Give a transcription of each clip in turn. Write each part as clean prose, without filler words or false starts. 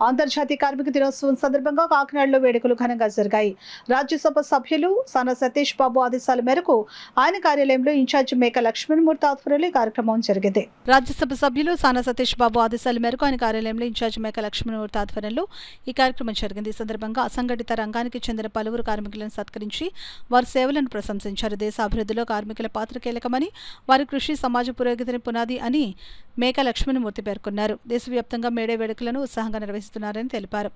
అంతర్జాతీయ కార్మిక దినోత్సవం సందర్భంగా కాకినాడలో వేడుకలు ఘనంగా జరిగాయి. రాజ్యసభ సభ్యులు సానా సతీష్ బాబు ఆదేశాల మేరకు ఆయన కార్యాలయంలో ఇన్ఛార్జి మేక లక్ష్మణమూర్తి ఆధ్వర్యంలో ఈ కార్యక్రమం జరిగింది. రాజ్యసభ సభ్యులు సానా సతీష్ బాబు ఆదేశాల మేరకు ఆయన కార్యాలయంలో ఇన్ఛార్జి మేక లక్ష్మణమూర్తి ఆధ్వర్యంలో ఈ కార్యక్రమం జరిగింది. ఈ సందర్భంగా అసంఘటిత రంగానికి చెందిన పలువురు కార్మికులను సత్కరించి వారి సేవలను ప్రశంసించారు. దేశ అభివృద్ధిలో కార్మికుల పాత్ర కీలకమని, వారి కృషి సమాజ పురోగతిని పునాది అని మేక లక్ష్మణమూర్తి పేర్కొన్నారు. దేశవ్యాప్తంగా మేడే వేడుకలను ఉత్సాహంగా నిర్వహిస్తున్నారని తెలిపారు.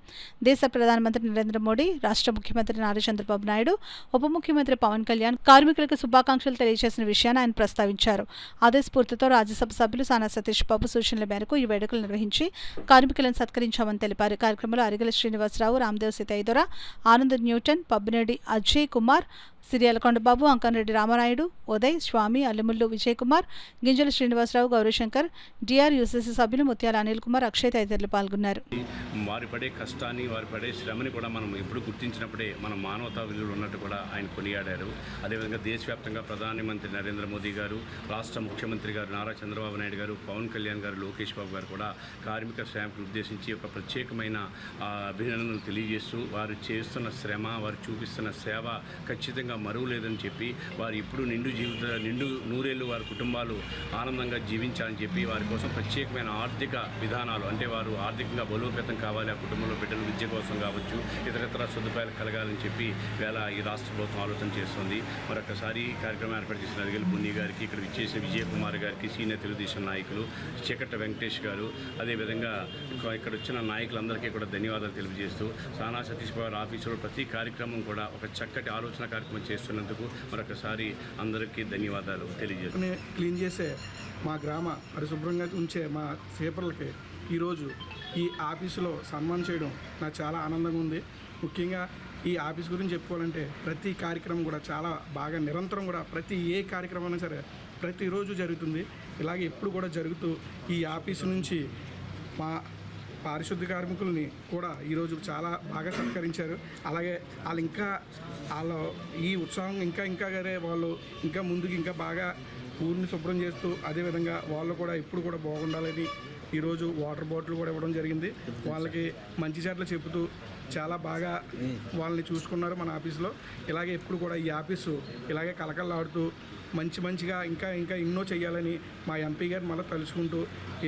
దేశ ప్రధానమంత్రి నరేంద్ర మోడీ, రాష్ట్ర ముఖ్యమంత్రి నారా చంద్రబాబు నాయుడు, ఉప ముఖ్యమంత్రి పవన్ కళ్యాణ్ కార్మికులకు శుభాకాంక్షలు తెలియజేసిన విషయాన్ని ఆయన ప్రస్తావించారు. అదే స్ఫూర్తితో రాజ్యసభ సభ్యులు సానా సతీష్ బాబు సూచనల మేరకు ఈ వేడుకలు నిర్వహించి కార్మికులను సత్కరించామని తెలిపారు. కార్యక్రమంలో అరిగల శ్రీనివాసరావు, రామదేవ్ సీతయ్యదొర, ఆనంద్ న్యూటన్, పబ్బినేడి అజయ్ కుమార్, సిరియాల కొండబాబు, అంకన్రెడ్డి రామరాయుడు, ఉదయ్, స్వామి, అల్లిముల్లు విజయ్ కుమార్, గింజల శ్రీనివాసరావు, గౌరీశంకర్, డిఆర్యూసీసీ సభ్యులు ముత్యాల అనిల్ కుమార్, అక్షయ్ తదితరులు పాల్గొన్నారు. వారి పడే కష్టాన్ని, వారి పడే శ్రమని కూడా మనం ఎప్పుడు గుర్తించినప్పుడే మన మానవతా విలువలు ఉన్నట్టు కూడా ఆయన కొనియాడారు. అదేవిధంగా దేశవ్యాప్తంగా ప్రధానమంత్రి నరేంద్ర మోదీ గారు, రాష్ట్ర ముఖ్యమంత్రి గారు నారా చంద్రబాబు నాయుడు గారు, పవన్ కళ్యాణ్ గారు, లోకేష్ బాబు గారు కూడా కార్మిక శ్రామికులు ఉద్దేశించి ఒక ప్రత్యేకమైన అభినందనలు తెలియజేస్తూ వారు చేస్తున్న శ్రమ, వారు చూపిస్తున్న సేవ ఖచ్చితంగా మరువలేదని చెప్పి, వారు ఇప్పుడు నిండు నూరేళ్లు వారి కుటుంబాలు ఆనందంగా జీవించాలని చెప్పి వారి కోసం ప్రత్యేకమైన ఆర్థిక విధానాలు, అంటే వారు ఆర్థికంగా బలోపేతం కావాలి, ఆ కుటుంబంలో బిడ్డల విద్య కోసం కావచ్చు, ఇతరత్ర సదుపాయాలు కలగాలని చెప్పి వేళ ఈ రాష్ట్ర ప్రభుత్వం ఆలోచన చేస్తుంది. మరొకసారి ఈ కార్యక్రమం ఏర్పాటు చేసిన అదిగల బున్ని గారికి, ఇక్కడ విచ్చేసిన విజయ్ కుమార్ గారికి, సీనియర్ తెలుగుదేశం నాయకులు చీకట్ట వెంకటేష్ గారు, అదేవిధంగా ఇక్కడ వచ్చిన నాయకులందరికీ కూడా ధన్యవాదాలు తెలియజేస్తూ, సానా సతీష్ బాబు ఆఫీసులో ప్రతి కార్యక్రమం కూడా ఒక చక్కటి ఆలోచన కార్యక్రమం చేస్తున్నందుకు మరొకసారి అందరికీ ధన్యవాదాలు తెలియజేస్తాను. క్లీన్ చేసే మా గ్రామ పరిశుభ్రంగా ఉంచే మా సేపర్లకి ఈరోజు ఈ ఆఫీసులో సన్మానం చేయడం నాకు చాలా ఆనందంగా ఉంది. ముఖ్యంగా ఈ ఆఫీస్ గురించి చెప్పుకోవాలంటే ప్రతి కార్యక్రమం కూడా చాలా బాగా నిరంతరం కూడా ఏ కార్యక్రమం అయినా సరే ప్రతిరోజు జరుగుతుంది. ఇలాగే ఎప్పుడు కూడా జరుగుతూ ఈ ఆఫీసు నుంచి మా పారిశుద్ధ కార్మికుల్ని కూడా ఈరోజు చాలా బాగా సత్కరించారు. అలాగే వాళ్ళు ఈ ఉత్సాహం ఇంకా వాళ్ళు ఇంకా ముందుకు ఇంకా బాగా ఊరిని శుభ్రం చేస్తూ, అదేవిధంగా వాళ్ళు కూడా ఎప్పుడు కూడా బాగుండాలని ఈరోజు వాటర్ బాటిల్ కూడా ఇవ్వడం జరిగింది. వాళ్ళకి మంచి చెట్లు చెబుతూ చాలా బాగా వాళ్ళని చూసుకున్నారు మన ఆఫీసులో. ఇలాగే ఎప్పుడు కూడా ఈ ఆఫీసు ఇలాగే కలకల్లాడుతూ మంచిగా ఇంకా ఎన్నో చేయాలని మా ఎంపీ గారు మళ్ళీ తలుచుకుంటూ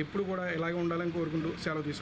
ఎప్పుడు కూడా ఇలాగే ఉండాలని కోరుకుంటూ సెలవు తీసుకుంటాం.